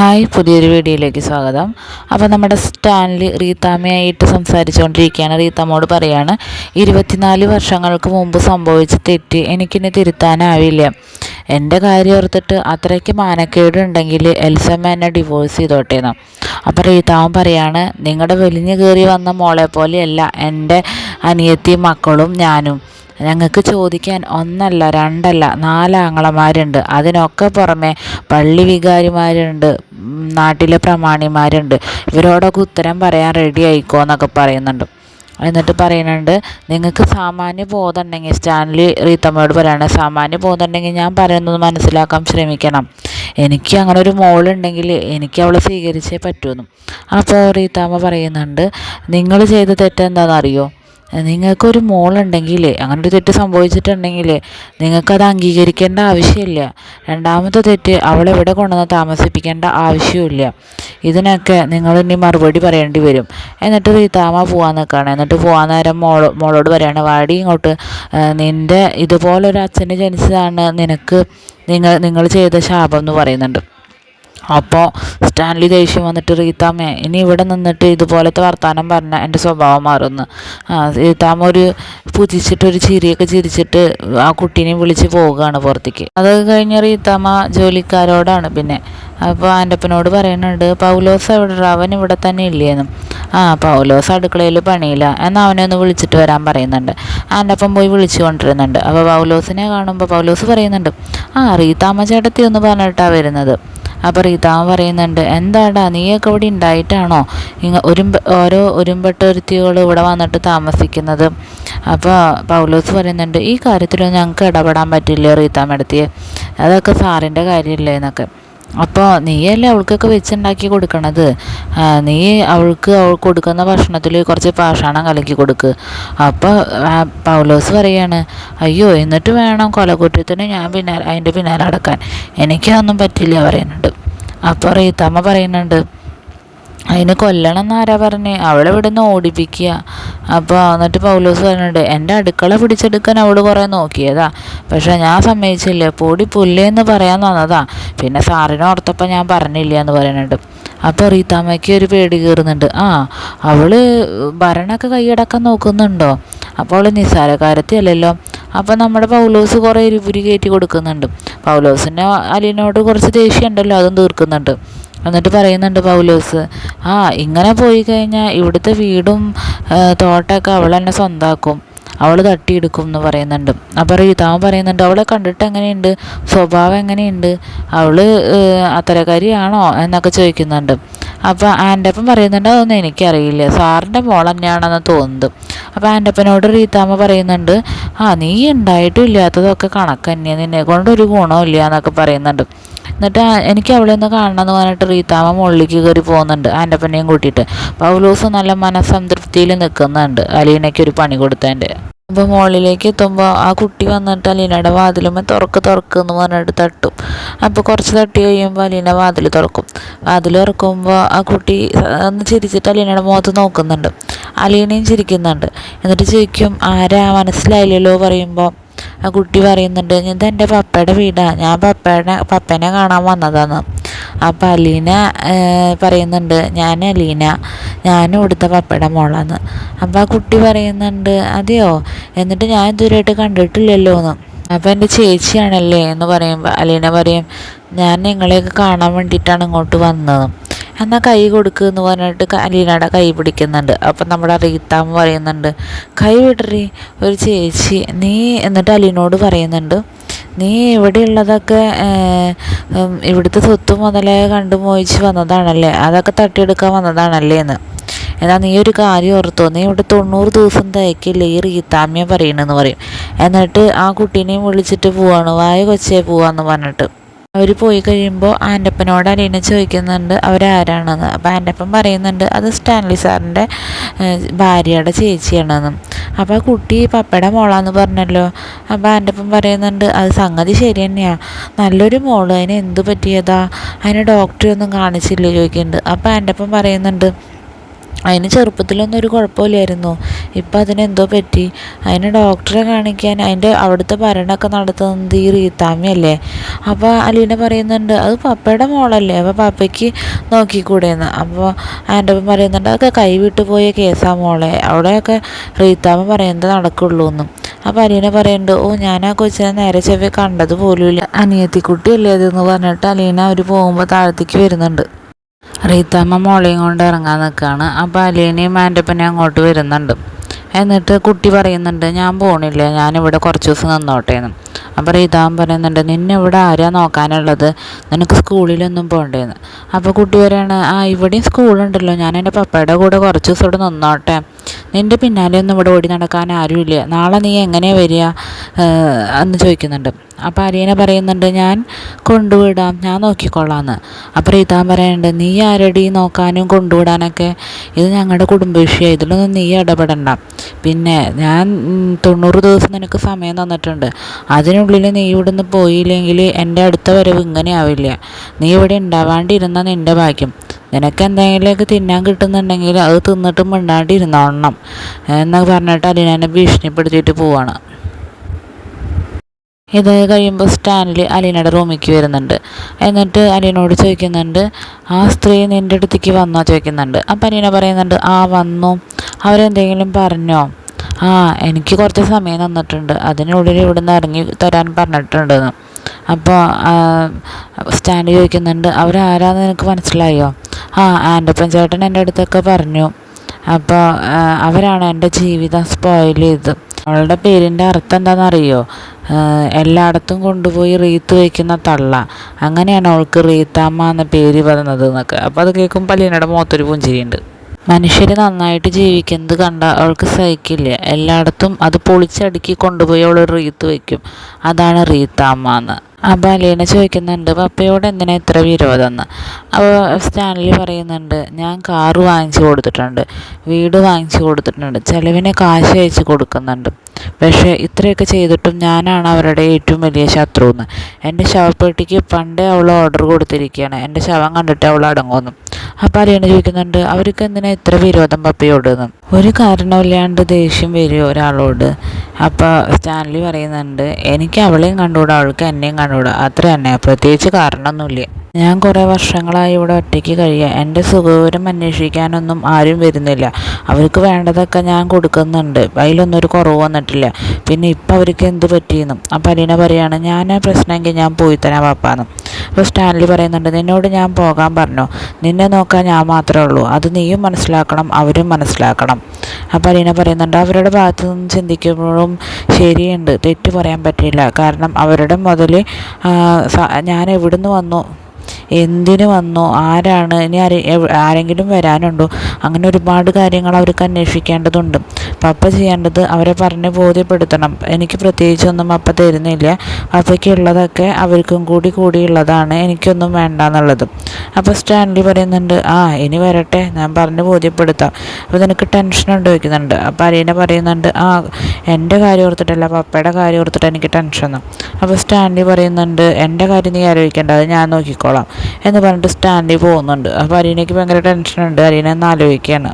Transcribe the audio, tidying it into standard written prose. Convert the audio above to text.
Hi, പുതിയൊരു വീഡിയോയിലേക്ക് സ്വാഗതം. അപ്പോൾ നമ്മുടെ സ്റ്റാൻലി റീത്താമ്മയായിട്ട് സംസാരിച്ചുകൊണ്ടിരിക്കുകയാണ്. റീത്താമ്മോട് പറയാണ്, 24 വർഷങ്ങൾക്ക് മുമ്പ് സംഭവിച്ച തെറ്റ് എനിക്കിനി തിരുത്താനാവില്ല. എൻ്റെ കാര്യം ഓർത്തിട്ട് അത്രയ്ക്ക് മാനക്കേടുണ്ടെങ്കിൽ എൽസമ്മ എന്നെ ഡിവോഴ്സ് ചെയ്തോട്ടേന്ന്. അപ്പോൾ റീത്താമ്മ പറയാണ്, നിങ്ങളുടെ വലിഞ്ഞു കയറി വന്ന മോളെ പോലെയല്ല എൻ്റെ അനിയത്തിയും മക്കളും ഞാനും. ഞങ്ങൾക്ക് ചോദിക്കാൻ ഒന്നല്ല രണ്ടല്ല 4 ആങ്ങളമാരുണ്ട്. അതിനൊക്കെ പുറമെ പള്ളി വികാരിമാരുണ്ട്, നാട്ടിലെ പ്രമാണിമാരുണ്ട്. ഇവരോടൊക്കെ ഉത്തരം പറയാൻ റെഡി ആയിക്കോ എന്നൊക്കെ പറയുന്നുണ്ട്. എന്നിട്ട് പറയുന്നുണ്ട്, നിങ്ങൾക്ക് സാമാന്യ ബോധം ഉണ്ടെങ്കിൽ, സ്റ്റാൻലി റീത്തമ്മയോട് പറയാണ്, സാമാന്യ ബോധം ഉണ്ടെങ്കിൽ ഞാൻ പറയുന്നത് മനസ്സിലാക്കാൻ ശ്രമിക്കണം. എനിക്ക് അങ്ങനെ ഒരു മോളുണ്ടെങ്കിൽ എനിക്ക് അവളെ സ്വീകരിച്ചേ പറ്റുമെന്നും. അപ്പോൾ റീത്തമ്മ പറയുന്നുണ്ട്, നിങ്ങൾ ചെയ്ത തെറ്റെന്താണെന്നറിയോ? നിങ്ങൾക്കൊരു മോളുണ്ടെങ്കിൽ, അങ്ങനെ ഒരു തെറ്റ് സംഭവിച്ചിട്ടുണ്ടെങ്കിൽ നിങ്ങൾക്കത് അംഗീകരിക്കേണ്ട ആവശ്യമില്ല. രണ്ടാമത്തെ തെറ്റ്, അവളെവിടെ കൊണ്ടുവന്ന് താമസിപ്പിക്കേണ്ട ആവശ്യമില്ല. ഇതിനൊക്കെ നിങ്ങൾ ഇനി മറുപടി പറയേണ്ടി വരും. എന്നിട്ട് റീത്താമ്മ പോകാൻ നിൽക്കുകയാണ്. എന്നിട്ട് പോകാൻ നേരം മോളോട് പറയാണ്, വാടി ഇങ്ങോട്ട്, നിൻ്റെ ഇതുപോലൊരു അച്ഛന് ജനിച്ചതാണ് നിങ്ങൾ ചെയ്ത ശാപം എന്ന് പറയുന്നുണ്ട്. അപ്പോൾ സ്റ്റാൻലി ദേഷ്യം വന്നിട്ട്, റീത്താമ്മ ഇനി ഇവിടെ നിന്നിട്ട് ഇതുപോലത്തെ വർത്തമാനം പറഞ്ഞാൽ എൻ്റെ സ്വഭാവം മാറുമെന്ന്. റീത്താമ്മ പുതിച്ചിട്ടൊരു ചിരിയൊക്കെ ചിരിച്ചിട്ട് ആ കുട്ടീനെയും വിളിച്ച് പോവുകയാണ് പുറത്തേക്ക്. അത് കഴിഞ്ഞ് റീത്താമ്മ ജോലിക്കാരോടാണ് പിന്നെ. അപ്പോൾ ആൻ്റപ്പനോട് പറയുന്നുണ്ട്, പൗലോസ് എവിടെ, അവൻ ഇവിടെ തന്നെ ഇല്ലേന്നും. പൗലോസ് അടുക്കളയിൽ പണിയില്ല, എന്നാൽ അവനെ ഒന്ന് വിളിച്ചിട്ട് വരാൻ പറയുന്നുണ്ട്. ആൻ്റപ്പൻ പോയി വിളിച്ചു കൊണ്ടിരുന്നുണ്ട്. അപ്പോൾ പൗലോസിനെ കാണുമ്പോൾ പൗലോസ് പറയുന്നുണ്ട്, റീത്താമ്മ ചേട്ടത്തി ഒന്ന് പറഞ്ഞിട്ടാണ് വരുന്നത്. അപ്പോൾ റീത്താമ്മ പറയുന്നുണ്ട്, എന്താടാ നീയൊക്കെ ഇവിടെ ഉണ്ടായിട്ടാണോ ഓരോ ഒരുമ്പെട്ടൊരുത്തികൾ ഇവിടെ വന്നിട്ട് താമസിക്കുന്നത്? അപ്പോൾ പൗലോസ് പറയുന്നുണ്ട്, ഈ കാര്യത്തിലൊന്നും ഞങ്ങൾക്ക് ഇടപെടാൻ പറ്റില്ല റീത്താമ്മ എടുത്തിയെ, അതൊക്കെ സാറിൻ്റെ കാര്യമില്ലേ എന്നൊക്കെ. അപ്പോൾ നീയല്ലേ അവൾക്കൊക്കെ വെച്ചുണ്ടാക്കി കൊടുക്കണത്, നീ അവൾക്ക് കൊടുക്കുന്ന ഭക്ഷണത്തിൽ കുറച്ച് പാഷാണം കലക്കി കൊടുക്ക്. അപ്പോൾ പൗലോസ് പറയാണ്, അയ്യോ എന്നിട്ട് വേണം കൊലകുറ്റത്തിന് ഞാൻ അതിൻ്റെ പിന്നാലെ അടക്കാൻ, എനിക്കതൊന്നും പറ്റില്ല പറയുന്നുണ്ട്. അപ്പോൾ റീത്താമ്മ പറയുന്നുണ്ട്, അതിന് കൊല്ലണം എന്നാരാ പറഞ്ഞേ, അവളെ ഇവിടെ നിന്ന് ഓടിപ്പിക്കുക. അപ്പോൾ എന്നിട്ട് പൗലോസ് പറയുന്നുണ്ട്, എൻ്റെ അടുക്കള പിടിച്ചെടുക്കാൻ അവൾ കുറേ നോക്കിയതാ, പക്ഷേ ഞാൻ സമ്മതിച്ചില്ല, പൊടി പുല്ലേന്ന് പറയാൻ വന്നതാ, പിന്നെ സാറിനെ ഓർത്തപ്പോൾ ഞാൻ പറഞ്ഞില്ല എന്ന് പറയുന്നുണ്ട്. അപ്പോൾ റീത്താമ്മയ്ക്ക് ഒരു പേടി കയറുന്നുണ്ട്. അവൾ ഭരണമൊക്കെ കൈയടക്കാൻ നോക്കുന്നുണ്ടോ? അപ്പോൾ അവൾ നിസ്സാരക്കാരത്തിയല്ലല്ലോ. അപ്പോൾ നമ്മുടെ പൗലോസ് കുറേ എരിപുരി കയറ്റി കൊടുക്കുന്നുണ്ട്. പൗലോസിന് അലീനോട് കുറച്ച് ദേഷ്യം ഉണ്ടല്ലോ, അതും തീർക്കുന്നുണ്ട്. എന്നിട്ട് പറയുന്നുണ്ട് പൗലോസ്, ഇങ്ങനെ പോയി കഴിഞ്ഞാൽ ഇവിടുത്തെ വീടും തോട്ടമൊക്കെ അവൾ തന്നെ സ്വന്തമാക്കും, അവൾ തട്ടിയെടുക്കും എന്ന് പറയുന്നുണ്ട്. അപ്പോൾ റീത്താമ്മ പറയുന്നുണ്ട്, അവളെ കണ്ടിട്ട് എങ്ങനെയുണ്ട്, സ്വഭാവം എങ്ങനെയുണ്ട്, അവൾ അത്തരക്കാരിയാണോ എന്നൊക്കെ ചോദിക്കുന്നുണ്ട്. അപ്പോൾ ആൻ്റപ്പൻ പറയുന്നുണ്ട്, അതൊന്നും എനിക്കറിയില്ല, സാറിൻ്റെ മോൾ തന്നെയാണെന്ന് തോന്നുന്നത്. അപ്പോൾ ആൻ്റപ്പനോട് റീത്താമ്മ പറയുന്നുണ്ട്, നീ ഉണ്ടായിട്ടും ഇല്ലാത്തതൊക്കെ കണക്ക് തന്നെയാണ്, നിന്നെ കൊണ്ടൊരു ഗുണമില്ല എന്നൊക്കെ പറയുന്നുണ്ട്. എന്നിട്ട് എനിക്ക് അവളെ ഒന്ന് കാണണമെന്ന് പറഞ്ഞിട്ട് റീത്താമ്മ മുകളിലേക്ക് കയറി പോകുന്നുണ്ട് ആൻ്റപ്പനെയും കൂട്ടിയിട്ട്. പൗലോസ് നല്ല മനസ്സംതൃപ്തിയിൽ നിൽക്കുന്നുണ്ട് അലീനയ്ക്ക് ഒരു പണി കൊടുത്തതിൻ്റെ. അപ്പോൾ മുകളിലേക്ക് എത്തുമ്പോൾ ആ കുട്ടി വന്നിട്ട് അലീനയുടെ വാതിലുമ്പോൾ തുറക്ക് എന്ന് പറഞ്ഞിട്ട് തട്ടും. അപ്പോൾ കുറച്ച് തട്ടി കഴിയുമ്പോൾ അലീന വാതിൽ തുറക്കും. വാതിൽ തുറക്കുമ്പോൾ ആ കുട്ടി ഒന്ന് ചിരിച്ചിട്ട് അലീനയുടെ മുഖത്ത് നോക്കുന്നുണ്ട്. അലീനയും ചിരിക്കുന്നുണ്ട്. എന്നിട്ട് ചോദിക്കും, ആരാ മനസ്സിലായില്ലല്ലോ പറയുമ്പോൾ ആ കുട്ടി പറയുന്നുണ്ട്, ഇതെൻ്റെ പപ്പയുടെ വീടാണ്, ഞാൻ പപ്പേനെ കാണാൻ വന്നതാണ്. അപ്പോൾ അലീന പറയുന്നുണ്ട്, ഞാൻ അലീന, ഞാനും ഇവിടുത്തെ പപ്പയുടെ മോളാന്ന്. അപ്പോൾ ആ കുട്ടി പറയുന്നുണ്ട്, അതെയോ, എന്നിട്ട് ഞാൻ ഇതുവരെയായിട്ട് കണ്ടിട്ടില്ലല്ലോ എന്ന്. അപ്പോൾ എൻ്റെ ചേച്ചിയാണല്ലേ എന്ന് പറയുമ്പോൾ അലീന പറയും, ഞാൻ നിങ്ങളെയൊക്കെ കാണാൻ വേണ്ടിയിട്ടാണ് ഇങ്ങോട്ട് വന്നത്, എന്നാൽ കൈ കൊടുക്കുക എന്ന് പറഞ്ഞിട്ട് അലീനയുടെ കൈ പിടിക്കുന്നുണ്ട്. അപ്പം നമ്മുടെ റീത്താമ്മ പറയുന്നുണ്ട്, കൈ വിടറി ഒരു ചേച്ചി നീ. എന്നിട്ട് അലീനോട് പറയുന്നുണ്ട്, നീ ഇവിടെയുള്ളതൊക്കെ ഇവിടുത്തെ സ്വത്ത് മുതലേ കണ്ടു മോഹിച്ച് വന്നതാണല്ലേ, അതൊക്കെ തട്ടിയെടുക്കാൻ വന്നതാണല്ലേ എന്ന്. എന്നാൽ നീ ഒരു കാര്യം ഓർത്തോ, നീ ഇവിടെ 90 ദിവസം തയ്ക്കില്ലേ ഈ റീത്താമ്മയെ പറയണമെന്ന് പറയും. എന്നിട്ട് ആ കുട്ടീനെയും വിളിച്ചിട്ട് പോവാണ്, വായ കൊച്ചേ പോവാന്ന് പറഞ്ഞിട്ട്. അവർ പോയി കഴിയുമ്പോൾ ആൻ്റപ്പനോട് അലീന ചോദിക്കുന്നുണ്ട് അവരാരാണെന്ന്. അപ്പോൾ ആൻ്റപ്പൻ പറയുന്നുണ്ട്, അത് സ്റ്റാൻലി സാറിൻ്റെ ഭാര്യയുടെ ചേച്ചിയാണെന്ന്. അപ്പോൾ ആ കുട്ടി പപ്പയുടെ മോളാന്ന് പറഞ്ഞല്ലോ. അപ്പോൾ ആൻ്റപ്പൻ പറയുന്നുണ്ട്, അത് സംഗതി ശരി തന്നെയാണ്, നല്ലൊരു മോള്, അതിന് എന്ത് പറ്റിയതാ, അതിന് ഡോക്ടറൊന്നും കാണിച്ചില്ല ചോദിക്കുന്നുണ്ട്. അപ്പോൾ ആൻ്റപ്പൻ പറയുന്നുണ്ട്, അതിന് ചെറുപ്പത്തിലൊന്നും ഒരു കുഴപ്പമില്ലായിരുന്നു, ഇപ്പം അതിനെന്തോ പറ്റി. അതിന് ഡോക്ടറെ കാണിക്കാൻ അതിൻ്റെ അവിടുത്തെ ഭരണമൊക്കെ നടത്തുന്നത് ഈ റീത്താമ്മയല്ലേ. അപ്പോൾ അലീന പറയുന്നുണ്ട് അത് പപ്പയുടെ മോളല്ലേ, അപ്പോൾ പപ്പയ്ക്ക് നോക്കിക്കൂടെയെന്ന്. അപ്പോൾ ആൻ്റപ്പൻ പറയുന്നുണ്ട് അതൊക്കെ കൈവിട്ട് പോയ കേസാ മോളെ, അവിടെയൊക്കെ റീത്താമ്മ പറയുന്നത് നടക്കുള്ളൂ എന്നും. അപ്പോൾ അലീന പറയുന്നുണ്ട് ഓ ഞാൻ ആ കൊച്ചിനെ നേരെ ചെവ്വേ കണ്ടത് പോലുമില്ല, അനിയത്തിക്കുട്ടിയല്ലേ അതെന്ന് പറഞ്ഞിട്ട് അലീന അവർ പോകുമ്പോൾ താഴത്തേക്ക് വരുന്നുണ്ട്. റീത്താമ്മ മോളെയും കൊണ്ട് ഇറങ്ങാൻ നിൽക്കുകയാണ്. അപ്പോൾ അലീനയും ആൻ്റപ്പനെയും അങ്ങോട്ട് വരുന്നുണ്ട്. എന്നിട്ട് കുട്ടി പറയുന്നുണ്ട് ഞാൻ പോണില്ല, ഞാനിവിടെ കുറച്ച് ദിവസം നിന്നോട്ടെ എന്ന്. അപ്പോൾ റീതാമ്മ പറയുന്നുണ്ട് നിന്നെ ഇവിടെ ആരാ നോക്കാനുള്ളത്, നിനക്ക് സ്കൂളിലൊന്നും പോകണ്ടേന്ന്. അപ്പോൾ കുട്ടി പറയാണ് ഇവിടെയും സ്കൂളുണ്ടല്ലോ, ഞാൻ എൻ്റെ പപ്പയുടെ കൂടെ കുറച്ച് ദിവസം ഇവിടെ നിന്നോട്ടെ, നിൻ്റെ പിന്നാലെ ഒന്നും ഇവിടെ ഓടി നടക്കാൻ ആരുമില്ല, നാളെ നീ എങ്ങനെയാണ് വരിക എന്ന് ചോദിക്കുന്നുണ്ട്. അപ്പോൾ അലീന പറയുന്നുണ്ട് ഞാൻ കൊണ്ടുവിടാം, ഞാൻ നോക്കിക്കൊള്ളാമെന്ന്. അപ്പോൾ റീതാമ്മ പറയുന്നുണ്ട് നീ ആരടി നോക്കാനും കൊണ്ടുവിടാനൊക്കെ, ഇത് ഞങ്ങളുടെ കുടുംബ വിഷയമാണ്, ഇതിലൊന്നും നീ ഇടപെടണ്ട. പിന്നെ ഞാൻ 90 ദിവസം നിനക്ക് സമയം തന്നിട്ടുണ്ട്, അതിനുള്ളിൽ നീ ഇവിടുന്ന് പോയില്ലെങ്കിൽ എൻ്റെ അടുത്ത വരവ് ഇങ്ങനെ ആവില്ല, നീ ഇവിടെ ഉണ്ടാവാണ്ടിരുന്ന നിൻ്റെ ഭാഗ്യം, നിനക്ക് എന്തെങ്കിലുമൊക്കെ തിന്നാൻ കിട്ടുന്നുണ്ടെങ്കിൽ അത് തിന്നിട്ട് മിണ്ടാണ്ടിരുന്നോളണം എന്നൊക്കെ പറഞ്ഞിട്ട് അലീനനെ ഭീഷണിപ്പെടുത്തിയിട്ട് പോവാണ്. ഇത് കഴിയുമ്പോൾ സ്റ്റാൻലി അലീനയുടെ റൂമിലേക്ക് വരുന്നുണ്ട്. എന്നിട്ട് അലീനോട് ചോദിക്കുന്നുണ്ട് ആ സ്ത്രീ നിൻ്റെ അടുത്തേക്ക് വന്നോ ചോദിക്കുന്നുണ്ട്. അപ്പം അലീന പറയുന്നുണ്ട് വന്നു, അവരെന്തെങ്കിലും പറഞ്ഞോ? എനിക്ക് കുറച്ച് സമയം തന്നിട്ടുണ്ട്, അതിനുള്ളിൽ ഇവിടുന്ന് ഇറങ്ങി തരാൻ പറഞ്ഞിട്ടുണ്ടെന്ന്. അപ്പോൾ സ്റ്റാൻലി ചോദിക്കുന്നുണ്ട് അവരാരാന്ന് നിനക്ക് മനസ്സിലായോ? ആൻ്റപ്പൻ ചേട്ടൻ എൻ്റെ അടുത്തൊക്കെ പറഞ്ഞു. അപ്പോൾ അവരാണ് എൻ്റെ ജീവിതം സ്പോയിൽ ചെയ്തത്. അവളുടെ പേരിൻ്റെ അർത്ഥം എന്താണെന്നറിയോ? എല്ലായിടത്തും കൊണ്ടുപോയി റീത്ത് വയ്ക്കുന്ന തള്ള, അങ്ങനെയാണ് അവൾക്ക് റീത്താമ്മ എന്ന പേര് പറയുന്നത് എന്നൊക്കെ. അപ്പോൾ അത് കേൾക്കുമ്പോൾ അലീനയുടെ മുഖത്തൊരു പുഞ്ചിരിയുണ്ട്. മനുഷ്യർ നന്നായിട്ട് ജീവിക്കുന്നത് കണ്ട അവൾക്ക് സഹിക്കില്ല, എല്ലായിടത്തും അത് പൊളിച്ചടുക്കി കൊണ്ടുപോയി അവൾ റീത്ത് വയ്ക്കും, അതാണ് റീത്താമ്മ എന്ന്. അപ്പോൾ അലീന ചോദിക്കുന്നുണ്ട് പപ്പയോട് എന്തിനാ ഇത്ര വിരോധം എന്ന്. അപ്പോൾ സ്റ്റാൻലി പറയുന്നുണ്ട് ഞാൻ കാറ് വാങ്ങിച്ചു കൊടുത്തിട്ടുണ്ട്, വീട് വാങ്ങിച്ചു കൊടുത്തിട്ടുണ്ട്, ചിലവിന് കാശ് അയച്ച് കൊടുക്കുന്നുണ്ട്, പക്ഷേ ഇത്രയൊക്കെ ചെയ്തിട്ടും ഞാനാണ് അവരുടെ ഏറ്റവും വലിയ ശത്രു എന്ന്. എൻ്റെ ശവപ്പെട്ടിക്ക് പണ്ടേ അവൾ ഓർഡർ കൊടുത്തിരിക്കുകയാണ്, എൻ്റെ ശവം കണ്ടിട്ട് അവൾ അടങ്ങുമെന്നും. അപ്പോൾ അലീന ചോദിക്കുന്നുണ്ട് അവർക്ക് എന്തിനാ ഇത്ര വിരോധം പപ്പയോട് എന്ന്. ഒരു കാരണമില്ലാണ്ട് ദേഷ്യം വരുമോ ഒരാളോട്? അപ്പോൾ സ്റ്റാൻലി പറയുന്നുണ്ട് എനിക്ക് അവളെയും കണ്ടുകൂടാ, അവൾക്ക് എന്നെയും കണ്ടുകൂടാ, അത്ര തന്നെ, പ്രത്യേകിച്ച് കാരണമൊന്നുമില്ല. ഞാൻ കുറേ വർഷങ്ങളായി ഇവിടെ ഒറ്റയ്ക്ക് കഴിയുക, എൻ്റെ സുഖവിവരം അന്വേഷിക്കാനൊന്നും ആരും വരുന്നില്ല, അവർക്ക് വേണ്ടതൊക്കെ ഞാൻ കൊടുക്കുന്നുണ്ട്, അതിലൊന്നും ഒരു കുറവ് വന്നിട്ടില്ല, പിന്നെ ഇപ്പം അവർക്ക് എന്ത് പറ്റിയെന്നും. അപ്പോൾ അലീന പറയാണ് ഞാൻ പ്രശ്നമെങ്കിൽ ഞാൻ പോയി തരാം പാപ്പാന്ന്. അപ്പോൾ സ്റ്റാൻലി പറയുന്നുണ്ട് നിന്നോട് ഞാൻ പോകാൻ പറഞ്ഞു, നിന്നെ നോക്കാൻ ഞാൻ മാത്രമേ ഉള്ളൂ, അത് നീയും മനസ്സിലാക്കണം അവരും മനസ്സിലാക്കണം. അപ്പോൾ അലീന പറയുന്നുണ്ട് അവരുടെ ഭാഗത്തു നിന്ന് ചിന്തിക്കുമ്പോഴും ശരിയുണ്ട്, തെറ്റ് പറയാൻ പറ്റില്ല, കാരണം അവരുടെ മുതൽ ഞാൻ എവിടുന്ന് വന്നു, എന്തിനു വന്നു, ആരാണ്, ഇനി ആരെങ്കിലും വരാനുണ്ടോ, അങ്ങനെ ഒരുപാട് കാര്യങ്ങൾ അവർക്ക് അന്വേഷിക്കേണ്ടതുണ്ട്. പപ്പ ചെയ്യേണ്ടത് അവരെ പറഞ്ഞ് ബോധ്യപ്പെടുത്തണം, എനിക്ക് പ്രത്യേകിച്ചൊന്നും പപ്പ തരുന്നില്ല, പപ്പയ്ക്കുള്ളതൊക്കെ അവർക്കും കൂടിയുള്ളതാണ്, എനിക്കൊന്നും വേണ്ട എന്നുള്ളത്. അപ്പോൾ സ്റ്റാൻലി പറയുന്നുണ്ട് ഇനി വരട്ടെ, ഞാൻ പറഞ്ഞ് ബോധ്യപ്പെടുത്താം, അപ്പോൾ നിനക്ക് ടെൻഷനുണ്ട് ചോദിക്കുന്നുണ്ട്. അപ്പോൾ അലീന പറയുന്നുണ്ട് എൻ്റെ കാര്യം ഓർത്തിട്ടല്ല പപ്പയുടെ കാര്യം ഓർത്തിട്ട് എനിക്ക് ടെൻഷനും. അപ്പോൾ സ്റ്റാൻലി പറയുന്നുണ്ട് എൻ്റെ കാര്യം നീ ആലോചിക്കേണ്ട, അത് ഞാൻ നോക്കിക്കോളാം എന്ന് പറഞ്ഞിട്ട് സ്റ്റാൻലി പോകുന്നുണ്ട്. അപ്പോൾ അലീനയ്ക്ക് ഭയങ്കര ടെൻഷനുണ്ട്, അലീന ഒന്ന് ആലോചിക്കുകയാണ്.